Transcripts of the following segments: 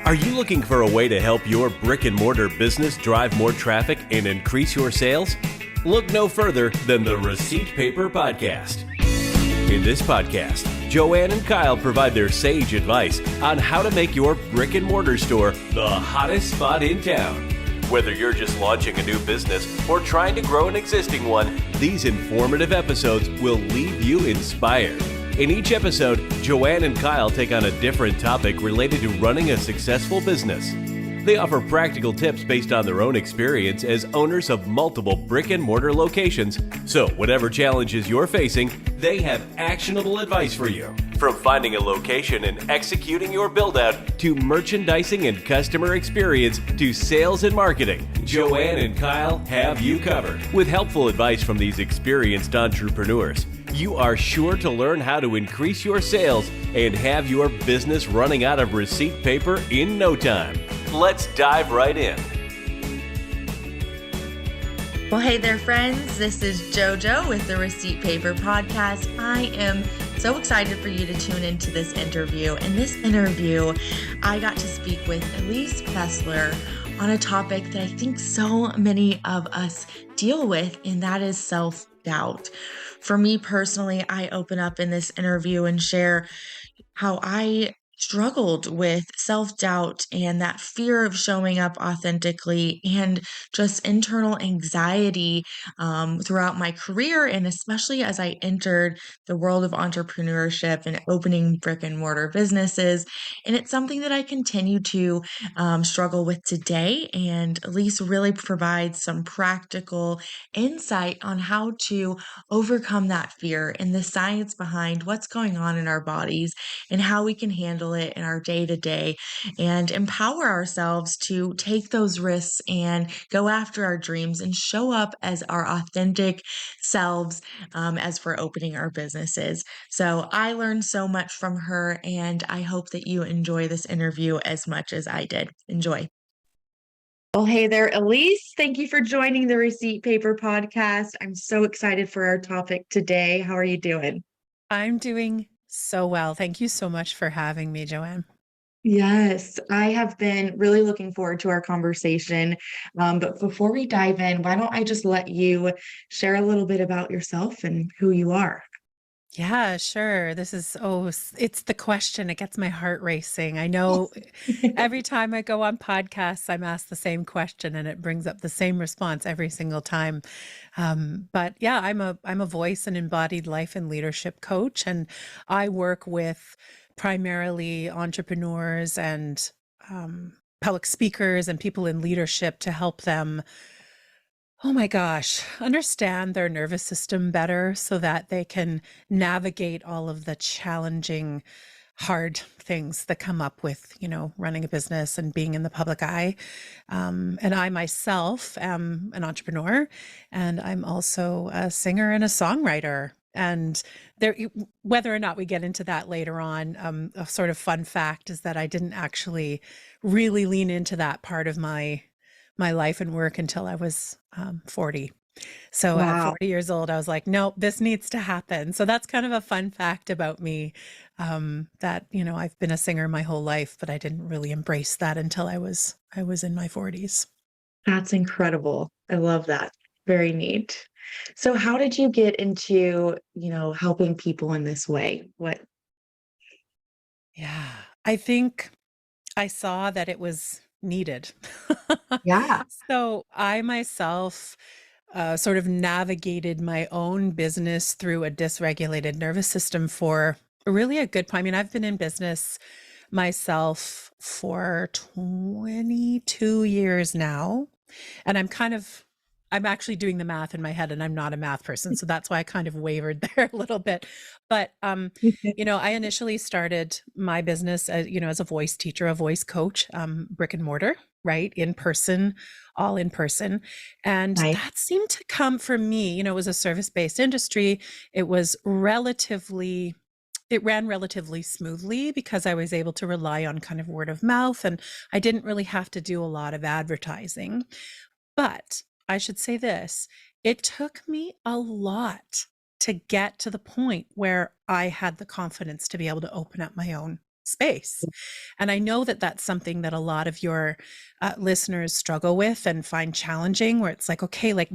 Are you looking for a way to help your brick-and-mortar business drive more traffic and increase your sales? Look no further than the Receipt Paper Podcast. In this podcast, Joanne and Kyle provide their sage advice on how to make your brick-and-mortar store the hottest spot in town. Whether you're just launching a new business or trying to grow an existing one, these informative episodes will leave you inspired. In each episode, Joanne and Kyle take on a different topic related to running a successful business. They offer practical tips based on their own experience as owners of multiple brick-and-mortar locations. So whatever challenges you're facing, they have actionable advice for you. From finding a location and executing your build-out, to merchandising and customer experience, to sales and marketing, Joanne and Kyle have you covered. With helpful advice from these experienced entrepreneurs, you are sure to learn how to increase your sales and have your business running out of receipt paper in no time. Let's dive right in. Well, hey there, friends. This is JoJo with the Receipt Paper Podcast. I am so excited for you to tune into this interview. In this interview, I got to speak with Elise Besler on a topic that I think so many of us deal with, and that is self-doubt. For me personally, I open up in this interview and share how I struggled with self-doubt and that fear of showing up authentically and just internal anxiety throughout my career, and especially as I entered the world of entrepreneurship and opening brick and mortar businesses. And it's something that I continue to struggle with today. And Elise really provides some practical insight on how to overcome that fear and the science behind what's going on in our bodies and how we can handle it in our day-to-day and empower ourselves to take those risks and go after our dreams and show up as our authentic selves as we're opening our businesses. So I learned so much from her, and I hope that you enjoy this interview as much as I did. Enjoy. Well, hey there, Elise. Thank you for joining the Receipt Paper Podcast. I'm so excited for our topic today. How are you doing? I'm doing so well. Thank you so much for having me, Joanne. Yes, I have been really looking forward to our conversation. But before we dive in, why don't I just let you share a little bit about yourself and who you are? Yeah, sure. It's the question. It gets my heart racing. I know every time I go on podcasts, I'm asked the same question and it brings up the same response every single time. But yeah, I'm a voice and embodied life and leadership coach, and I work with primarily entrepreneurs and public speakers and people in leadership to help them, oh my gosh, understand their nervous system better so that they can navigate all of the challenging, hard things that come up with, running a business and being in the public eye. And I myself am an entrepreneur, and I'm also a singer and a songwriter. And whether or not we get into that later on, a sort of fun fact is that I didn't actually really lean into that part of my life and work until I was 40. So at 40 years old, I was like, nope, this needs to happen. So that's kind of a fun fact about me, that, I've been a singer my whole life, but I didn't really embrace that until I was in my 40s. That's incredible. I love that. Very neat. So how did you get into, helping people in this way? Yeah, I think I saw that it was needed. Yeah. So I myself sort of navigated my own business through a dysregulated nervous system for really a good point. I mean, I've been in business myself for 22 years now, and I'm actually doing the math in my head, and I'm not a math person, so that's why I kind of wavered there a little bit. But I initially started my business as a voice teacher, a voice coach, brick and mortar, right? In person, all in person. And Nice. that seemed to come from me. It was a service-based industry. It ran relatively smoothly because I was able to rely on kind of word of mouth, and I didn't really have to do a lot of advertising. But I should say this, it took me a lot to get to the point where I had the confidence to be able to open up my own space. And I know that that's something that a lot of your listeners struggle with and find challenging, where it's like, okay, like,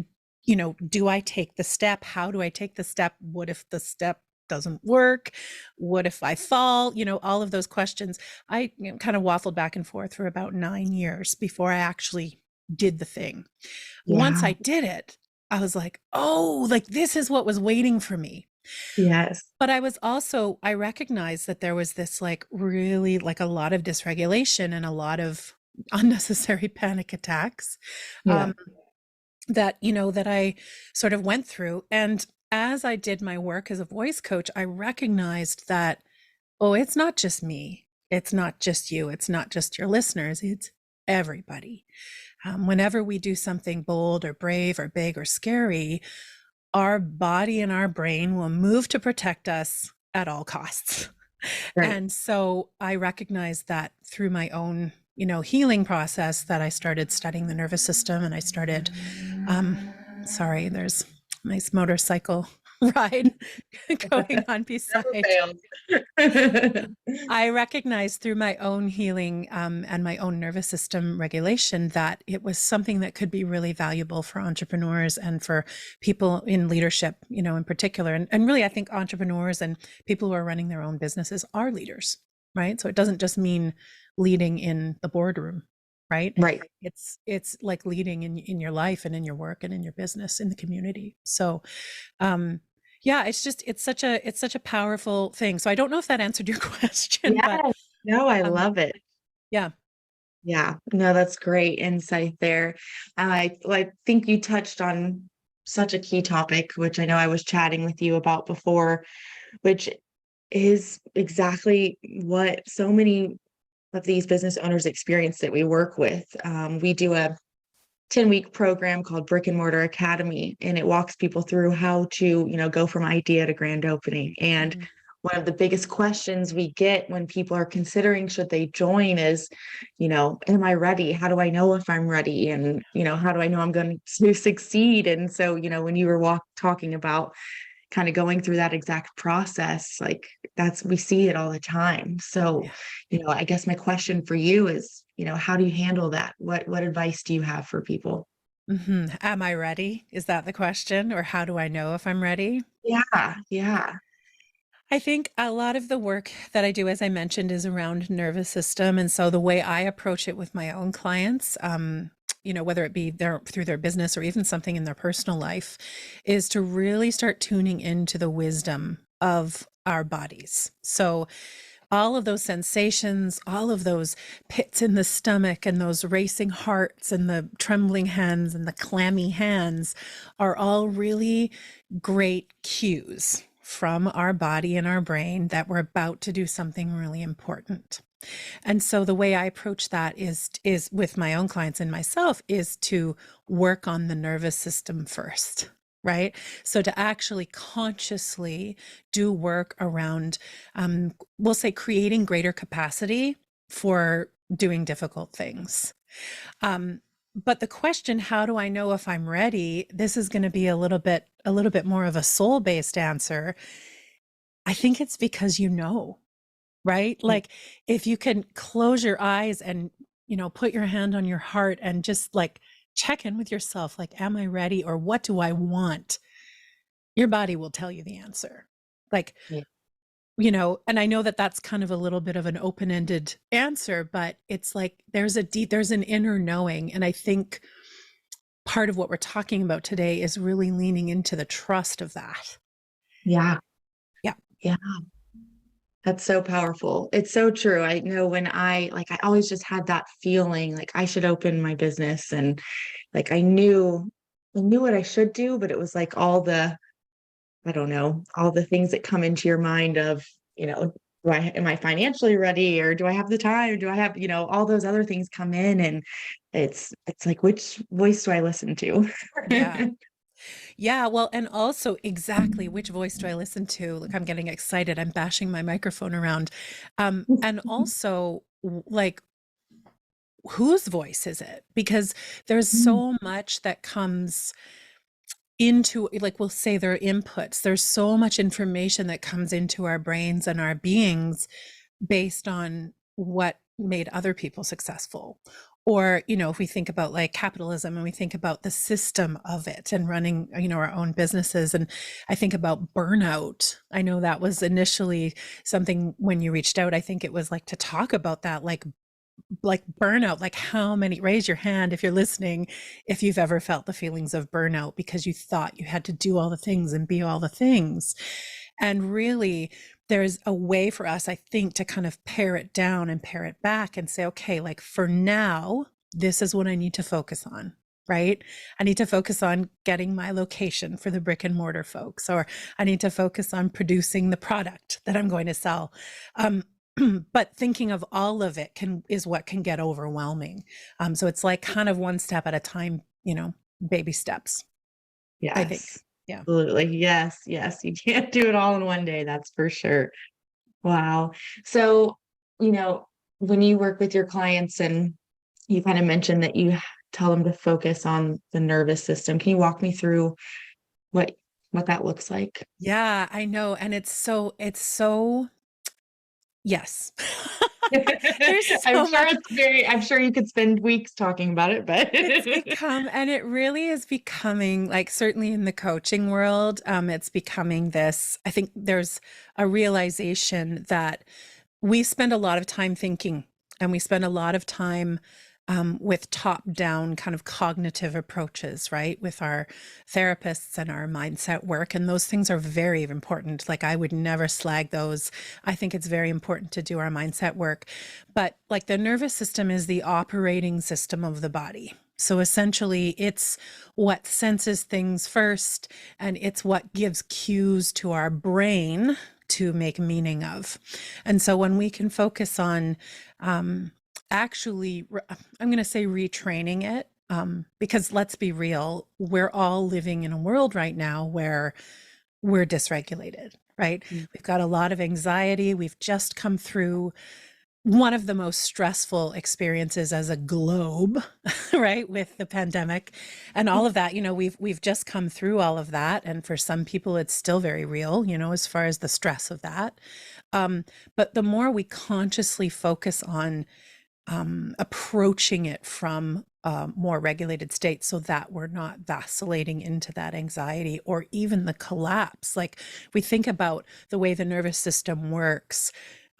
do I take the step? How do I take the step? What if the step doesn't work? What if I fall? All of those questions. I kind of waffled back and forth for about 9 years before I actually did the thing. Once Yeah. I did it, I was like, oh, like this is what was waiting for me. Yes. But I recognized that there was this like really like a lot of dysregulation and a lot of unnecessary panic attacks. Yeah. That I sort of went through. And as I did my work as a voice coach, I recognized that, oh, it's not just me. It's not just you. It's not just your listeners. It's everybody. Whenever we do something bold or brave or big or scary, our body and our brain will move to protect us at all costs. Right. And so I recognized that through my own, healing process, that I started studying the nervous system, and I started, sorry, there's a nice motorcycle ride going on beside. Never fails. I recognized through my own healing and my own nervous system regulation that it was something that could be really valuable for entrepreneurs and for people in leadership, in particular. And really, I think entrepreneurs and people who are running their own businesses are leaders, right? So it doesn't just mean leading in the boardroom, right? Right. It's like leading in your life and in your work and in your business, in the community. So, yeah, it's such a powerful thing. So I don't know if that answered your question, but Yes. No, I love it. yeah. Yeah. No, that's great insight there. I think you touched on such a key topic, which I know I was chatting with you about before, which is exactly what so many of these business owners experience that we work with. We do a 10-week program called Brick-and-Mortar Academy, and it walks people through how to, go from idea to grand opening. And one of the biggest questions we get when people are considering should they join is, am I ready? How do I know if I'm ready? And, how do I know I'm going to succeed? And so, when you were talking about kind of going through that exact process, like we see it all the time. So, I guess my question for you is, how do you handle that? What advice do you have for people? Am I ready? Is that the question? Or how do I know if I'm ready? Yeah. Yeah. I think a lot of the work that I do, as I mentioned, is around nervous system. And so the way I approach it with my own clients, whether it be through their business or even something in their personal life, is to really start tuning into the wisdom of our bodies. So all of those sensations, all of those pits in the stomach and those racing hearts and the trembling hands and the clammy hands are all really great cues from our body and our brain that we're about to do something really important. And so the way I approach that is with my own clients and myself is to work on the nervous system first, right? So to actually consciously do work around, we'll say, creating greater capacity for doing difficult things. But the question, how do I know if I'm ready? This is going to be a little bit more of a soul-based answer. I think it's because right? Like if you can close your eyes and, put your hand on your heart and just like check in with yourself, like, am I ready? Or what do I want? Your body will tell you the answer. Like, and I know that that's kind of a little bit of an open-ended answer, but it's like, there's an inner knowing. And I think part of what we're talking about today is really leaning into the trust of that. Yeah. Yeah. Yeah. That's so powerful. It's so true. I know when I always just had that feeling like I should open my business, and like I knew what I should do, but it was like all the things that come into your mind of, am I financially ready, or do I have the time? Do I have, all those other things come in, and it's like, which voice do I listen to? Yeah. Yeah, well, and also exactly which voice do I listen to? Look, I'm getting excited. I'm bashing my microphone around. And also, like, whose voice is it? Because there's so much that comes into, like, we'll say their inputs. There's so much information that comes into our brains and our beings based on what made other people successful. Or, if we think about like capitalism and we think about the system of it and running, our own businesses. And I think about burnout. I know that was initially something when you reached out, I think it was like to talk about that, like burnout, like how many, raise your hand if you're listening, if you've ever felt the feelings of burnout because you thought you had to do all the things and be all the things. And really, there's a way for us, I think, to kind of pare it down and pare it back and say, okay, like for now, this is what I need to focus on, right? I need to focus on getting my location for the brick and mortar folks, or I need to focus on producing the product that I'm going to sell. But thinking of all of it is what can get overwhelming. So it's like kind of one step at a time, baby steps. Yes. I think. Yeah. Absolutely. Yes. Yes. You can't do it all in one day. That's for sure. Wow. So, when you work with your clients and you kind of mentioned that you tell them to focus on the nervous system, can you walk me through what that looks like? Yeah, I know. And it's so yes. I'm sure you could spend weeks talking about it, but it really is becoming, like, certainly in the coaching world, it's becoming this, I think there's a realization that we spend a lot of time thinking, and we spend a lot of time with top-down kind of cognitive approaches, right? With our therapists and our mindset work. And those things are very important. Like, I would never slag those. I think it's very important to do our mindset work. But like, the nervous system is the operating system of the body. So essentially, it's what senses things first, and it's what gives cues to our brain to make meaning of. And so when we can focus on actually, I'm going to say retraining it, because let's be real, we're all living in a world right now where we're dysregulated, right? Mm-hmm. We've got a lot of anxiety. We've just come through one of the most stressful experiences as a globe, right? With the pandemic and all of that, we've just come through all of that. And for some people, it's still very real, as far as the stress of that. But the more we consciously focus on approaching it from a more regulated state, so that we're not vacillating into that anxiety or even the collapse. Like, we think about the way the nervous system works,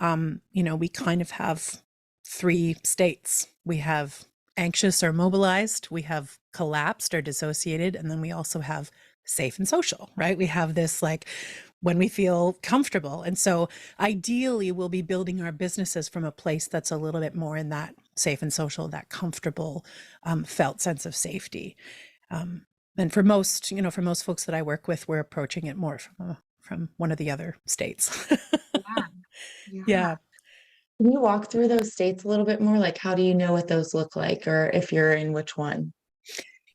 we kind of have three states. We have anxious or mobilized, we have collapsed or dissociated, and then we also have safe and social, right? We have this, like, when we feel comfortable. And so ideally, we'll be building our businesses from a place that's a little bit more in that safe and social, that comfortable, felt sense of safety. And for most folks that I work with, we're approaching it more from one of the other states. Yeah. Can you walk through those states a little bit more? Like, how do you know what those look like, or if you're in which one?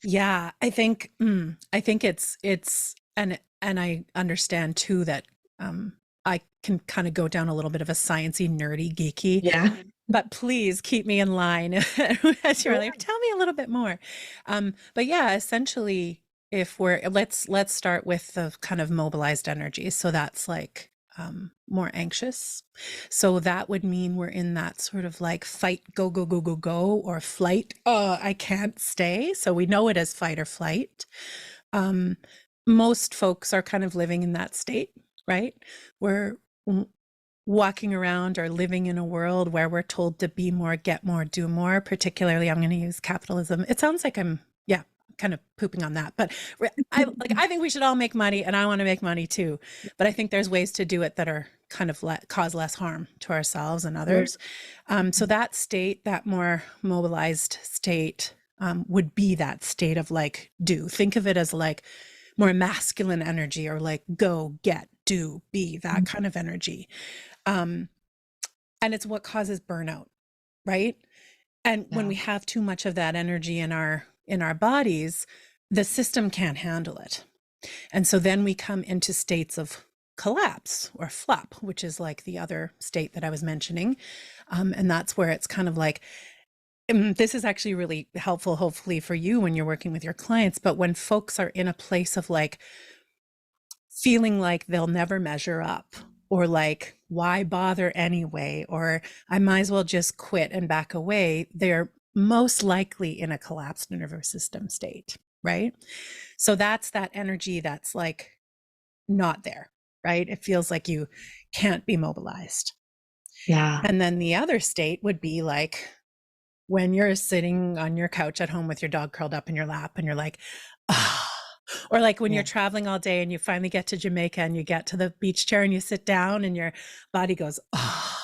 Yeah, I think it's, and I understand too that I can kind of go down a little bit of a sciencey, nerdy, geeky. Yeah. But please keep me in line as you're like, tell me a little bit more. But yeah, essentially, if let's start with the kind of mobilized energy. So that's like more anxious. So that would mean we're in that sort of like fight, go, go, go, go, go, or flight. Oh, I can't stay. So we know it as fight or flight. Most folks are kind of living in that state, right? We're walking around or living in a world where we're told to be more, get more, do more. Particularly, I'm going to use capitalism. It sounds like I'm kind of pooping on that, but I think we should all make money, and I want to make money too. But I think there's ways to do it that are kind of cause less harm to ourselves and others. So that state, that more mobilized state, would be that state of like do. Think of it as like more masculine energy, or like go, get, do, be, that kind of energy. And it's what causes burnout, right? And when we have too much of that energy in our bodies, the system can't handle it. And so then we come into states of collapse or flop, which is like the other state that I was mentioning. And that's where it's kind of like, this is actually really helpful, hopefully, for you when you're working with your clients. But when folks are in a place of like feeling like they'll never measure up, or like, why bother anyway? Or I might as well just quit and back away. They're most likely in a collapsed nervous system state, right? So that's that energy that's like not there, right? It feels like you can't be mobilized. Yeah. And then the other state would be like when you're sitting on your couch at home with your dog curled up in your lap and you're like, ah. Or like when you're traveling all day and you finally get to Jamaica and you get to the beach chair and you sit down and your body goes, ah.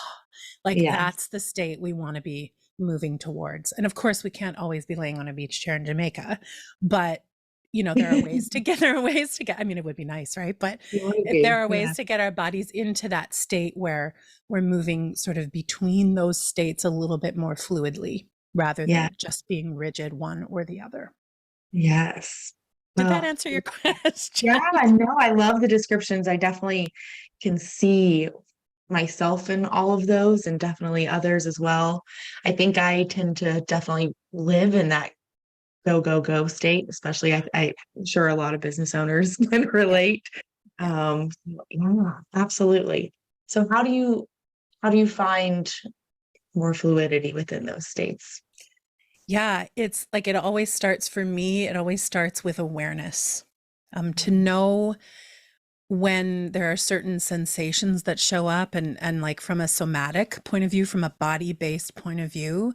Like that's the state we want to be moving towards. And of course, we can't always be laying on a beach chair in Jamaica, but you know, there are ways to get, I mean, it would be nice, right? But there are ways to get our bodies into that state where we're moving sort of between those states a little bit more fluidly rather than it just being rigid one or the other. Yes. Did that answer your question? Yeah, no, I love the descriptions. I definitely can see myself in all of those and definitely others as well. I think I tend to definitely live in that go, go, go state, especially I'm sure a lot of business owners can relate. Yeah, absolutely. So how do you find more fluidity within those states? Yeah, it's like it always starts for me, it always starts with awareness. To know when there are certain sensations that show up and like from a somatic point of view, from a body-based point of view,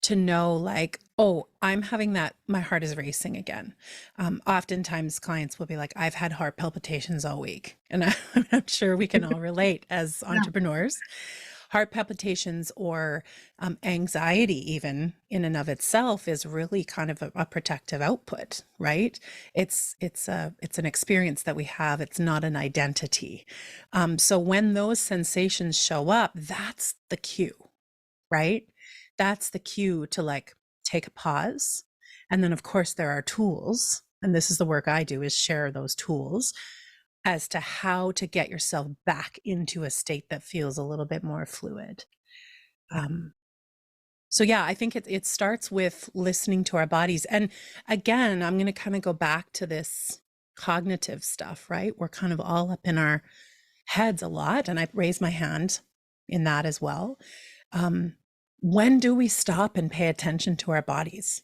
to know like, oh, I'm having that, my heart is racing again. Oftentimes clients will be like, I've had heart palpitations all week. And I'm sure we can all relate as entrepreneurs. Heart palpitations or anxiety even in and of itself is really kind of a protective output, right? It's an experience that we have. It's not an identity. So when those sensations show up, that's the cue, right? That's the cue to like take a pause. And then of course there are tools. And this is the work I do, is share those tools as to how to get yourself back into a state that feels a little bit more fluid. So yeah, I think it starts with listening to our bodies. And again, I'm going to kind of go back to this cognitive stuff, right? We're kind of all up in our heads a lot. And I raise my hand in that as well. When do we stop and pay attention to our bodies?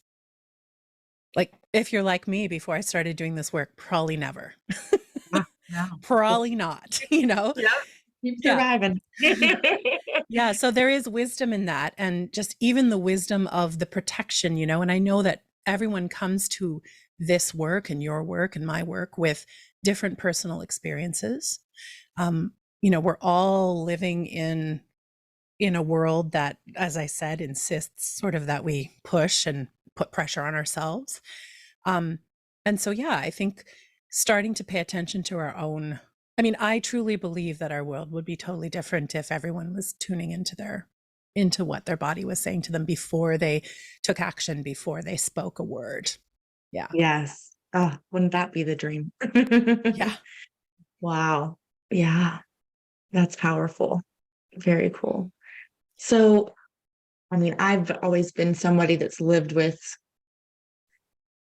Like if you're like me, before I started doing this work, probably never. Probably not, you know? Yeah. Keep surviving. Yeah. So there is wisdom in that. And just even the wisdom of the protection, you know, and I know that everyone comes to this work and your work and my work with different personal experiences. You know, we're all living in a world that, as I said, insists sort of that we push and put pressure on ourselves. And so, yeah, I think starting to pay attention to our own, I mean, I truly believe that our world would be totally different if everyone was tuning into what their body was saying to them before they took action, before they spoke a word. Yeah. Yes. Oh, wouldn't that be the dream? Yeah. Wow. Yeah. That's powerful. Very cool. So, I mean, I've always been somebody that's lived with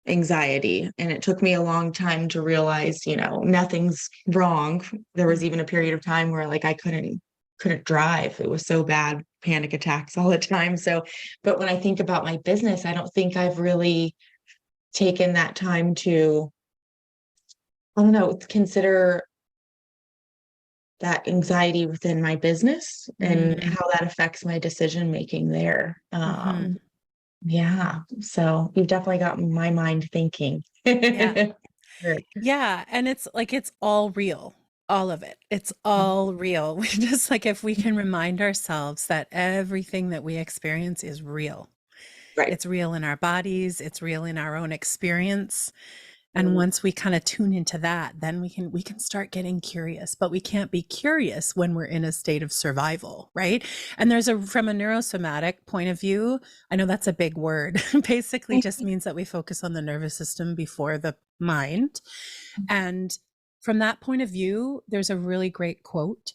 anxiety, and it took me a long time to realize, you know, nothing's wrong. There was even a period of time where like I couldn't drive. It was so bad, panic attacks all the time. So, but when I think about my business, I don't think I've really taken that time to, I don't know, consider that anxiety within my business and how that affects my decision making there. Yeah. So you've definitely got my mind thinking. Yeah. Yeah. And it's like, it's all real. All of it. It's all real. We just like, if we can remind ourselves that everything that we experience is real. Right. It's real in our bodies. It's real in our own experience. And once we kind of tune into that, then we can start getting curious, but we can't be curious when we're in a state of survival, right? And from a neurosomatic point of view, I know that's a big word, basically just means that we focus on the nervous system before the mind. And from that point of view, there's a really great quote.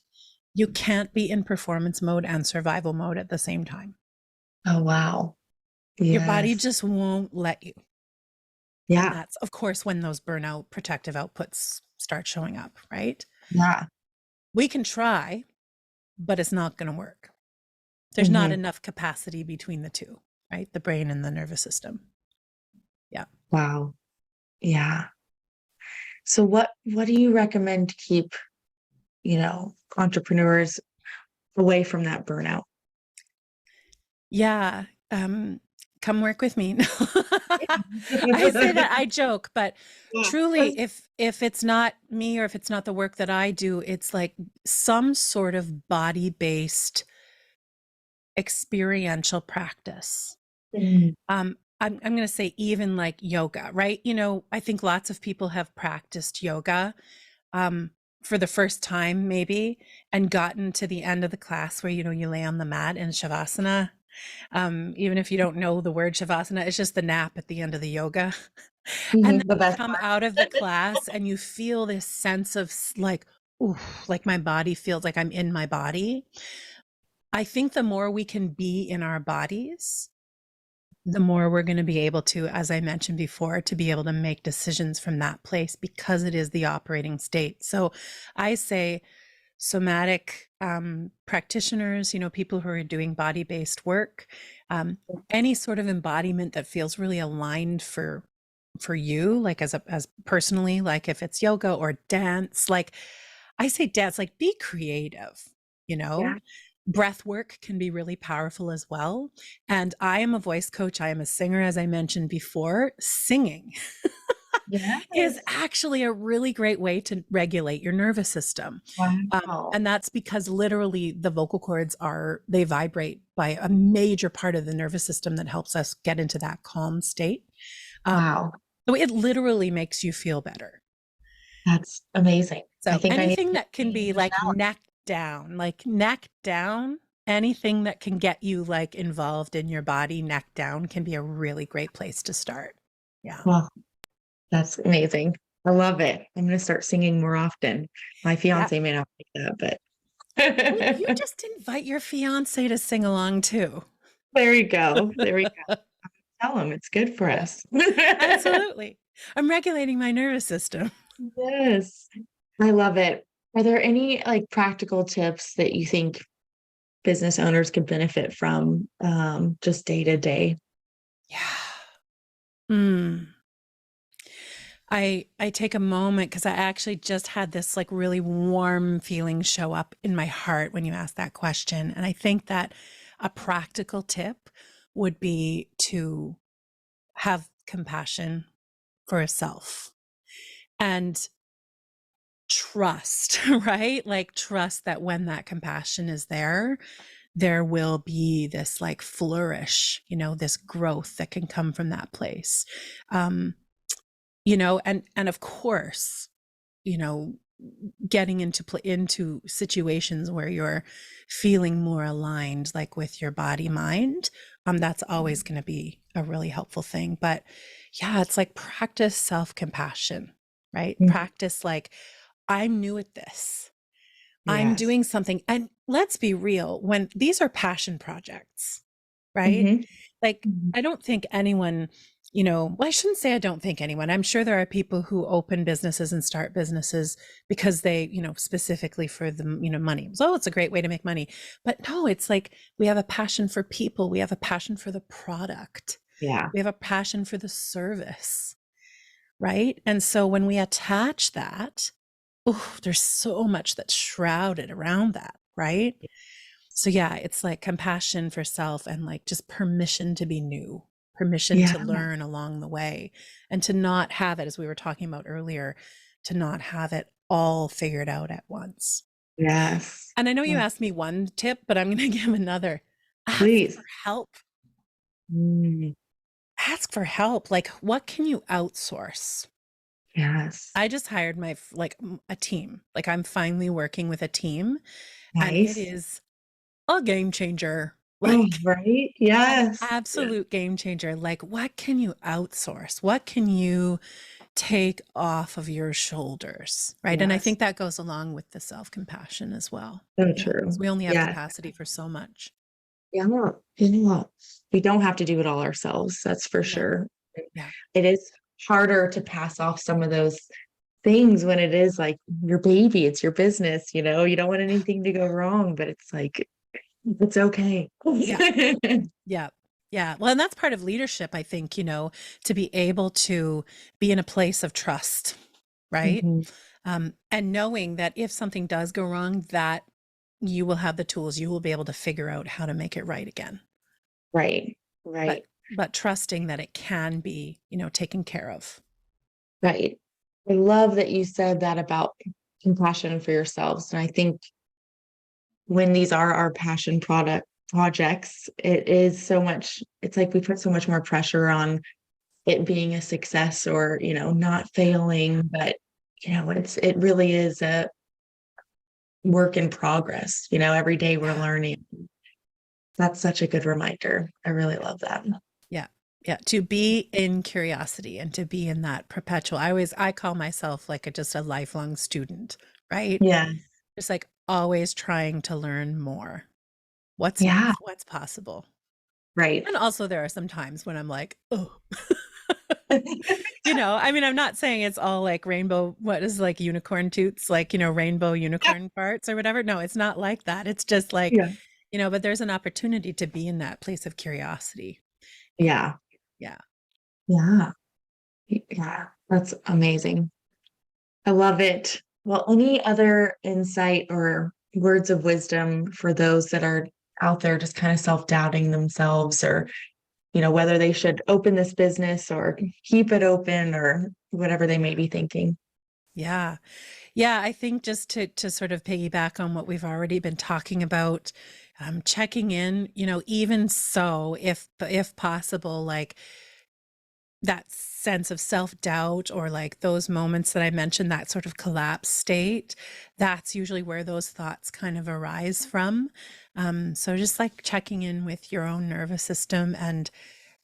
You can't be in performance mode and survival mode at the same time. Oh, wow. Your body just won't let you. Yeah. And that's, of course, when those burnout protective outputs start showing up, right? Yeah. We can try, but it's not going to work. There's not Mm-hmm. enough capacity between the two, right? The brain and the nervous system. Yeah. Wow. Yeah. So what do you recommend to keep, entrepreneurs away from that burnout? Yeah. Come work with me. I say that, I joke, but Yeah. truly, if it's not me or if it's not the work that I do, it's like some sort of body-based experiential practice. Mm, I'm going to say even like yoga, right? I think lots of people have practiced yoga um, for the first time, maybe, and gotten to the end of the class where, you lay on the mat in Shavasana. Even if you don't know the word Shavasana, it's just the nap at the end of the yoga. And then the you best come part. out of the class and you feel this sense of like, ooh, like my body feels like I'm in my body. I think the more we can be in our bodies, the more we're going to be able to, as I mentioned before, to be able to make decisions from that place because it is the operating state. So I say somatic practitioners, people who are doing body-based work, any sort of embodiment that feels really aligned for you, like as personally, like if it's yoga or dance, like I say dance, like be creative, you know. Yeah. Breath work can be really powerful as well. And I am a voice coach. I am a singer, as I mentioned before. Singing is Yes. actually a really great way to regulate your nervous system. Wow. And that's because literally the vocal cords they vibrate by a major part of the nervous system that helps us get into that calm state. Wow. So it literally makes you feel better. That's amazing. I So think I need anything to that can be this out. like neck down, anything that can get you like involved in your body, neck down can be a really great place to start. Yeah. Well, that's amazing. I love it. I'm going to start singing more often. My Yeah. fiance may not like that, Well, you but just invite your fiance to sing along too. there we go. There we go. Tell him it's good for Yeah, us. absolutely. I'm regulating my nervous system. Yes. I love it. Are there any like practical tips that you think business owners could benefit from just day to day? Yeah. Mm. I take a moment because I actually just had this like really warm feeling show up in my heart when you asked that question. And I think that a practical tip would be to have compassion for yourself and trust, right? Like trust that when that compassion is there will be this like flourish, this growth that can come from that place. And of course, you know, getting into situations where you're feeling more aligned, like with your body mind, that's always going to be a really helpful thing. But yeah, it's like practice self-compassion, right? Mhm. Practice like, I'm new at this. I'm Yes. doing something. And let's be real, when these are passion projects, right? Hmm. Like, Hmm. I don't think anyone, well, I shouldn't say I don't think anyone. I'm sure there are people who open businesses and start businesses because they, specifically for the, money. So it's a great way to make money. But no, it's like we have a passion for people. We have a passion for the product. Yeah. We have a passion for the service, right? And so when we attach that, oh, there's so much that's shrouded around that, right? So yeah, it's like compassion for self and like just permission to be new, permission Yeah. to learn along the way, and to not have it, as we were talking about earlier, to not have it all figured out at once. Yes. And I know you Yes. asked me one tip, but I'm going to give another. Ask Please. for help. Mm, Ask for help. Like, what can you outsource? yes. I just hired a team. Like, I'm finally working with a team, and it Nice. is a game changer. Oh, Like, right. an Yes. Yeah. absolute game changer. Like, what can you outsource? What can you take off of your shoulders? Right. And I Yes. think that goes along with the self-compassion as well. So Yeah. Because true. we only have Yeah. capacity for so much. Yeah. We don't have to do it all ourselves. That's for No. sure. Yeah. It is harder to pass off some of those things when it is like your baby, it's your business, you know, you don't want anything to go wrong, but it's like, it's okay. Yeah. Yeah. Yeah. Well, and that's part of leadership, I think, to be able to be in a place of trust, right? Mhm. And knowing that if something does go wrong, that you will have the tools, you will be able to figure out how to make it right again. Right. But Right. but trusting that it can be, taken care of. Right. I love that you said that about compassion for yourselves. And I think when these are our passion projects, it is so much, it's like we put so much more pressure on it being a success or, not failing, but it really is a work in progress. Every day we're Yeah. learning. That's such a good reminder. I really love that. Yeah. Yeah. To be in curiosity and to be in that perpetual. I call myself like just a lifelong student, right? Yeah. Just like always trying to learn more. What's Yeah. next? What's possible? Right. And also there are some times when I'm like, oh, I mean, I'm not saying it's all like rainbow, what is like unicorn toots, like, rainbow unicorn parts or whatever. No, it's not like that. It's just like, Yeah. but there's an opportunity to be in that place of curiosity. Yeah. Yeah. Yeah. Yeah. That's amazing. I love it. Well, any other insight or words of wisdom for those that are out there just kind of self-doubting themselves or, whether they should open this business or keep it open or whatever they may be thinking? Yeah. Yeah. I think just to sort of piggyback on what we've already been talking about, checking in, even so, if possible, like that sense of self-doubt or like those moments that I mentioned, that sort of collapse state, that's usually where those thoughts kind of arise from. So just like checking in with your own nervous system and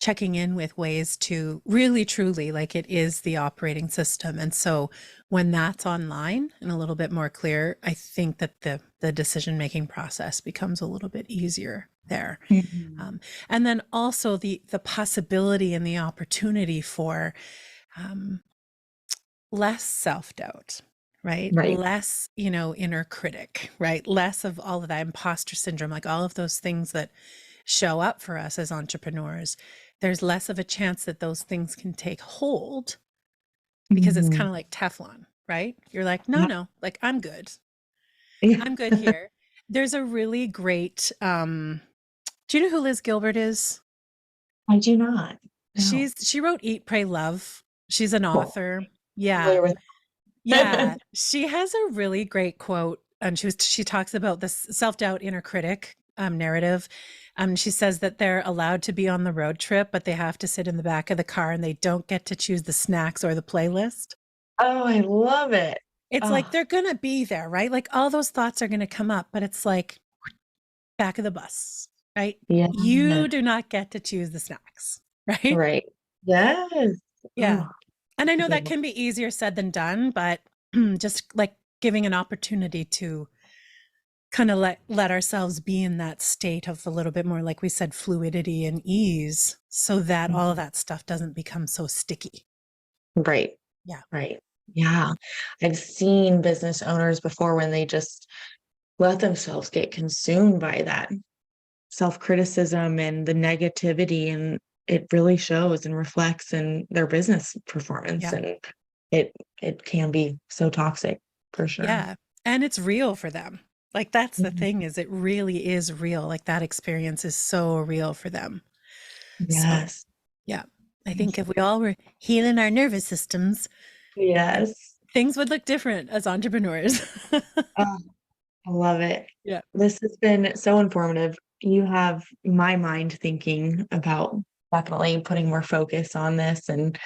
checking in with ways to really truly like it is the operating system. And so when that's online and a little bit more clear, I think that the decision making process becomes a little bit easier there. Mhm. And then also the possibility and the opportunity for less self-doubt, right? Right. Less, inner critic, right? Less of all of that imposter syndrome, like all of those things that show up for us as entrepreneurs. There's less of a chance that those things can take hold because it's kind Mhm. of like Teflon, right? You're like, no, Yeah. no, like I'm good. Yeah. I'm good here. There's a really great, do you know who Liz Gilbert is? I do not. No. She wrote Eat, Pray, Love. She's an Cool. author. Yeah. Familiar with. Yeah. She has a really great quote. And she talks about this self-doubt inner critic narrative. She says that they're allowed to be on the road trip, but they have to sit in the back of the car and they don't get to choose the snacks or the playlist. Oh, I love it. It's like Oh, they're gonna be there, right? Like all those thoughts are gonna come up, but it's like back of the bus, right? yeah. You do not get to choose the snacks, right? Right. Yes. Yeah. Oh, And I that's a know good that one. can be easier said than done, but just like giving an opportunity to kind of let ourselves be in that state of a little bit more, like we said, fluidity and ease so that all of Mhm. that stuff doesn't become so sticky. Right. Yeah. Right. Yeah. I've seen business owners before when they just let themselves get consumed by that self-criticism and the negativity, and it really shows and reflects in their business performance, Yeah. and it it can be so toxic for sure. Yeah. And it's real for them. Like that's the Mhm. thing is it really is real. Like that experience is so real for them. So, Yes. yeah. I think if we all were healing our nervous systems, Yes. things would look different as entrepreneurs. Oh, I love it. Yeah. This has been so informative. You have my mind thinking about definitely putting more focus on this and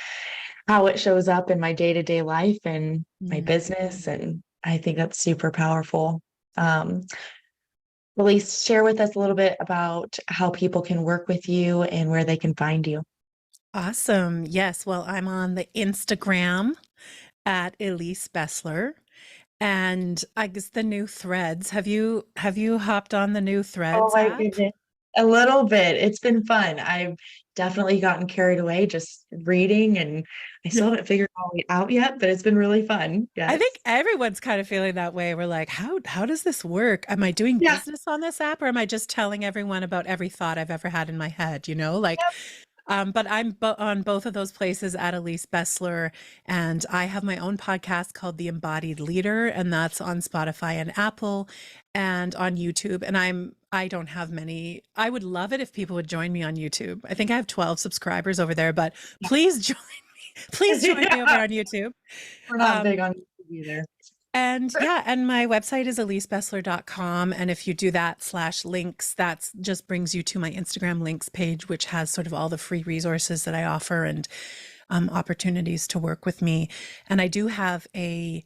how it shows up in my day-to-day life and my Mm. business. And I think that's super powerful. Um, Elise, share with us a little bit about how people can work with you and where they can find you. Awesome. Yes. Well, I'm on the Instagram at Elise Besler. And I guess the new threads. Have you hopped on the new Oh threads my app? goodness. A little bit. It's been fun. I've definitely gotten carried away just reading, and I still haven't figured all it out yet, but it's been really fun. I Yes. think everyone's kind of feeling that way. We're like, how does this work? Am I doing Yeah. business on this app, or am I just telling everyone about every thought I've ever had in my head? Like, but I'm on both of those places at Elise Besler, and I have my own podcast called The Embodied Leader, and that's on Spotify and Apple and on YouTube. And I don't have many. I would love it if people would join me on YouTube. I think I have 12 subscribers over there, but please join me. Please join me over on YouTube. We're not big on YouTube either. And and my website is elisebesler.com. And if you do that /links, that just brings you to my Instagram links page, which has sort of all the free resources that I offer and opportunities to work with me. And I do have a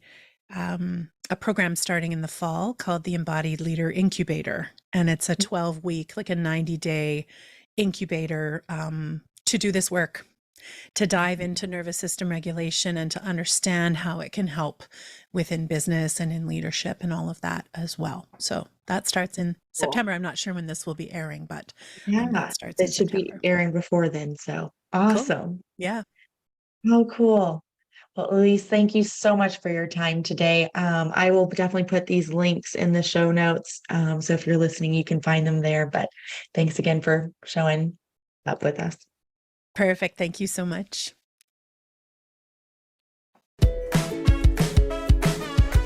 program starting in the fall called the Embodied Leader Incubator. And it's a 12-week, like a 90-day incubator to do this work, to dive into nervous system regulation and to understand how it can help within business and in leadership and all of that as well. So that starts in September. I'm not sure when this will be airing, but that starts it should September. Be airing before then. So awesome. Cool. Yeah. Oh, cool. Well, Elise, thank you so much for your time today. I will definitely put these links in the show notes. So if you're listening, you can find them there. But thanks again for showing up with us. Perfect. Thank you so much.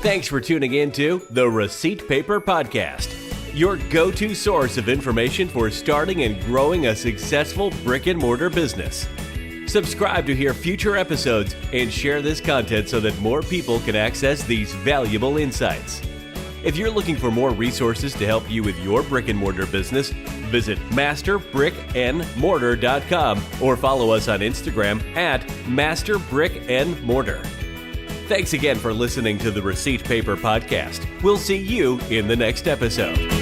Thanks for tuning in to the Receipt Paper Podcast, your go-to source of information for starting and growing a successful brick-and-mortar business. Subscribe to hear future episodes and share this content so that more people can access these valuable insights. If you're looking for more resources to help you with your brick-and-mortar business, visit masterbrickandmortar.com or follow us on Instagram at masterbrickandmortar. Thanks again for listening to the Receipt Paper Podcast. We'll see you in the next episode.